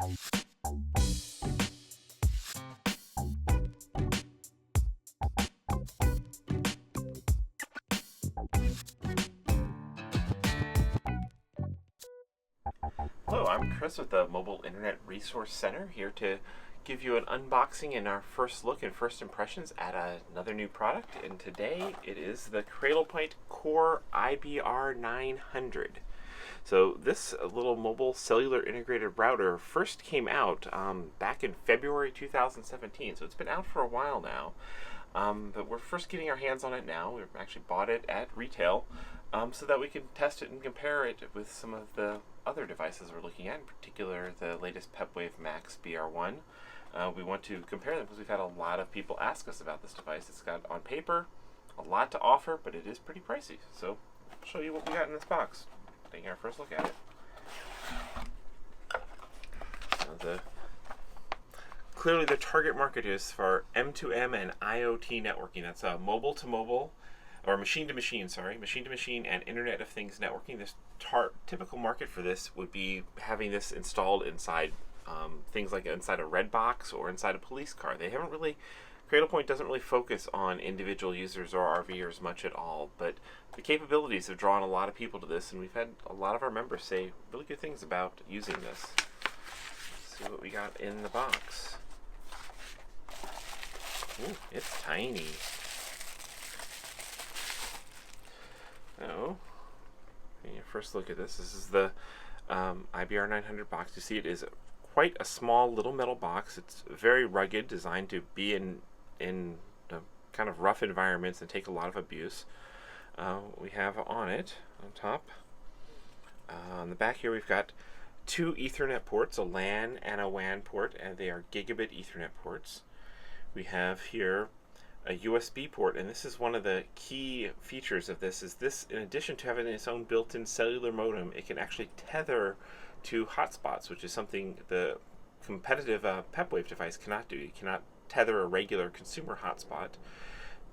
Hello, I'm Chris with the Mobile Internet Resource Center, here to give you an unboxing and our first look and first impressions at another new product. And today it is the Cradlepoint COR IBR900. So this little mobile cellular integrated router first came out back in February 2017, so it's been out for a while now. But we're first getting our hands on it now. We've actually bought it at retail so that we can test it and compare it with some of the other devices we're looking at, in particular the latest Pepwave MAX BR1. We want to compare them because we've had a lot of people ask us about this device. It's got, on paper, a lot to offer, but it is pretty pricey. So I'll show you what we got in this box. Taking our first look at it. Clearly the target market is for M2M and IoT networking. That's mobile to mobile, or machine to machine, and Internet of Things networking. This typical market for this would be having this installed inside things like inside a red box or inside a police car. Cradlepoint doesn't really focus on individual users or RVers much at all, but the capabilities have drawn a lot of people to this, and we've had a lot of our members say really good things about using this. Let's see what we got in the box. Ooh, it's tiny. So, first look at this. This is the IBR900 box. You see it is quite a small little metal box. It's very rugged, designed to be in kind of rough environments and take a lot of abuse. We have on it, on top, on the back here, we've got two Ethernet ports, a LAN and a WAN port, and they are gigabit Ethernet ports. We have here a USB port, and this is one of the key features of this, in addition to having its own built-in cellular modem, it can actually tether to hotspots, which is something the competitive Pepwave device cannot do. You cannot tether a regular consumer hotspot.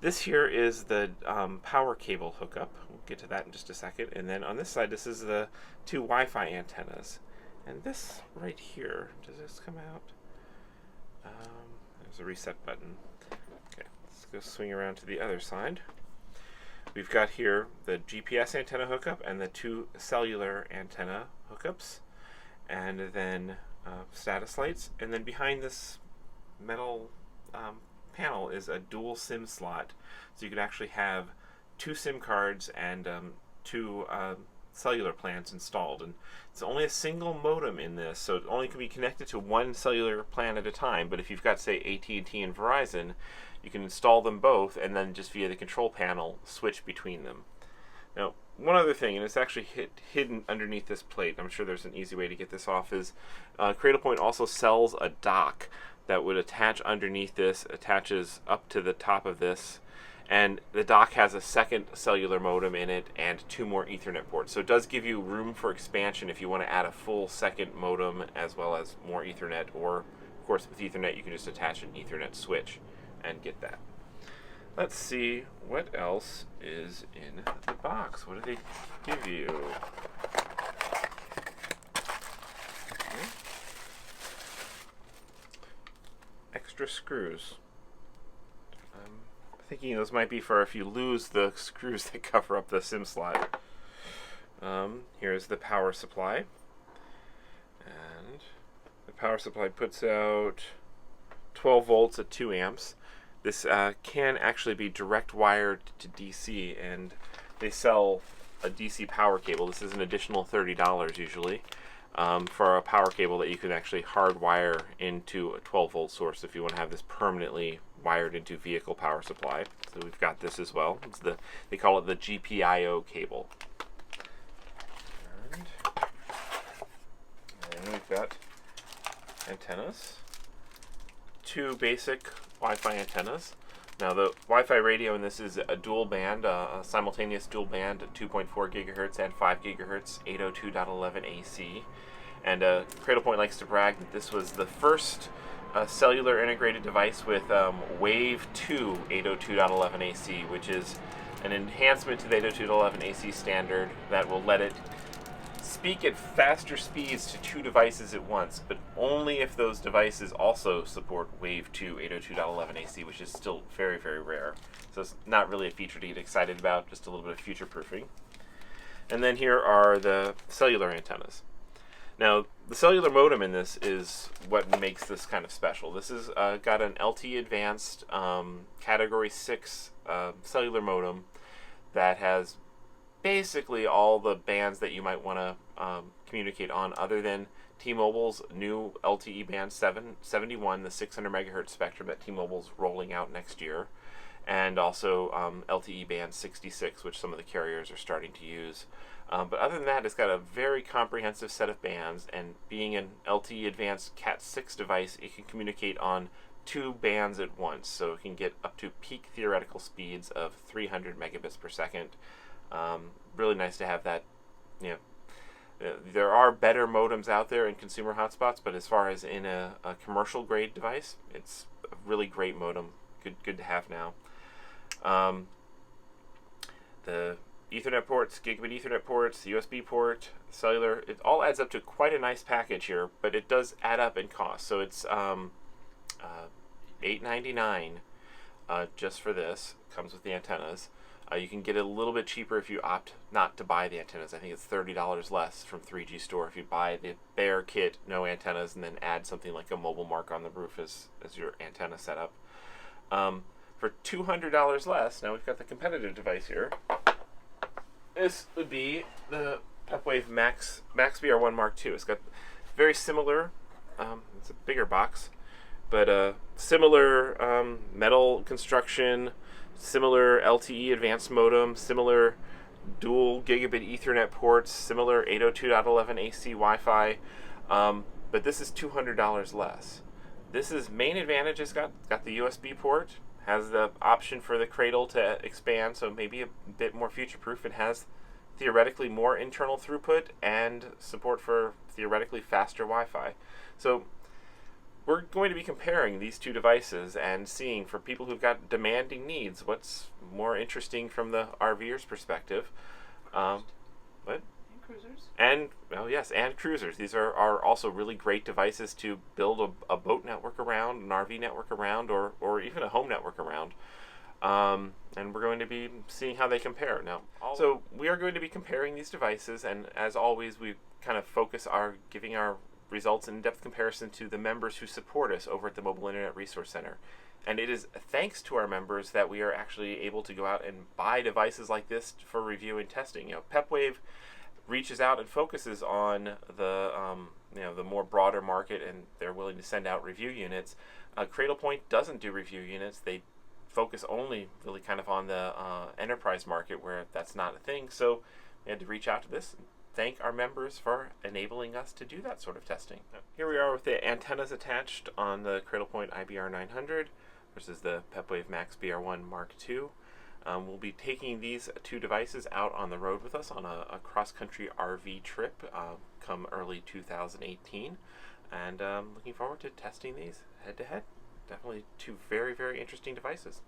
This here is the power cable hookup. We'll get to that in just a second. And then on this side, this is the two Wi-Fi antennas. And this right here, does this come out? There's a reset button. Okay, let's go swing around to the other side. We've got here the GPS antenna hookup and the two cellular antenna hookups, and then status lights. And then behind this metal panel is a dual SIM slot, so you could actually have two SIM cards and two cellular plans installed. And it's only a single modem in this, so it only can be connected to one cellular plan at a time. But if you've got, say, AT&T and Verizon, you can install them both and then just via the control panel switch between them. Now, one other thing, and it's actually hidden underneath this plate, I'm sure there's an easy way to get this off, is Cradlepoint also sells a dock that would attach underneath this, attaches up to the top of this, and the dock has a second cellular modem in it and two more Ethernet ports. So it does give you room for expansion if you want to add a full second modem as well as more Ethernet, or of course with Ethernet you can just attach an Ethernet switch and get that. Let's see what else is in the box. What do they give you? Okay. Extra screws. I'm thinking those might be for if you lose the screws that cover up the SIM slot. Here's the power supply. And the power supply puts out 12 volts at 2 amps. This can actually be direct wired to DC, and they sell a DC power cable. This is an additional $30 usually for a power cable that you can actually hardwire into a 12 volt source if you want to have this permanently wired into vehicle power supply. So we've got this as well. They call it the GPIO cable. And then we've got antennas. Two basic Wi-Fi antennas. Now the Wi-Fi radio in this is a dual band, a simultaneous dual band at 2.4 gigahertz and 5 gigahertz, 802.11 AC. And Cradlepoint likes to brag that this was the first cellular integrated device with Wave 2 802.11 AC, which is an enhancement to the 802.11 AC standard that will let it speak at faster speeds to two devices at once, but only if those devices also support Wave 2 802.11 AC, which is still very, very rare. So it's not really a feature to get excited about, just a little bit of future proofing. And then here are the cellular antennas. Now, the cellular modem in this is what makes this kind of special. This is got an LTE Advanced Category 6 cellular modem that has basically all the bands that you might want to communicate on, other than T-Mobile's new LTE band 71, the 600 megahertz spectrum that T-Mobile's rolling out next year, and also LTE band 66, which some of the carriers are starting to use. But other than that, it's got a very comprehensive set of bands, and being an LTE Advanced Cat 6 device, it can communicate on 2 bands at once, so it can get up to peak theoretical speeds of 300 megabits per second. Really nice to have that. You know, there are better modems out there in consumer hotspots, but as far as in a commercial grade device, it's a really great modem. Good to have now. The Ethernet ports, gigabit Ethernet ports, USB port, cellular, it all adds up to quite a nice package here, but it does add up in cost. So it's $8.99 just for this. Comes with the antennas. You can get it a little bit cheaper if you opt not to buy the antennas. I think it's $30 less from 3G Store if you buy the bare kit, no antennas, and then add something like a mobile mark on the roof as your antenna setup. For $200 less, now we've got the competitive device here. This would be the Pepwave MAX BR1 MK2. It's got very similar, it's a bigger box, but similar metal construction, similar LTE advanced modem, similar dual gigabit Ethernet ports, similar 802.11 AC Wi-Fi, but this is $200 less. This is main advantage. It's got the USB port, has the option for the cradle to expand, so maybe a bit more future-proof. It has theoretically more internal throughput and support for theoretically faster Wi-Fi. So we're going to be comparing these two devices and seeing, for people who've got demanding needs, what's more interesting from the RVer's perspective. What? Cruisers. And, well, yes, and cruisers. These are also really great devices to build a boat network around, an RV network around, or even a home network around. And we're going to be seeing how they compare. Now, so we are going to be comparing these devices, and as always, we kind of focus giving our results in depth comparison to the members who support us over at the Mobile Internet Resource Center. And it is thanks to our members that we are actually able to go out and buy devices like this for review and testing. Pepwave reaches out and focuses on the the more broader market, and they're willing to send out review units. Cradlepoint doesn't do review units. They focus only really kind of on the enterprise market, where that's not a thing. So we had to reach out to this and thank our members for enabling us to do that sort of testing. Here we are with the antennas attached on the Cradlepoint IBR900 versus the Pepwave MAX BR1 MK2. We'll be taking these two devices out on the road with us on a cross-country RV trip come early 2018, and looking forward to testing these head-to-head. Definitely two very, very interesting devices.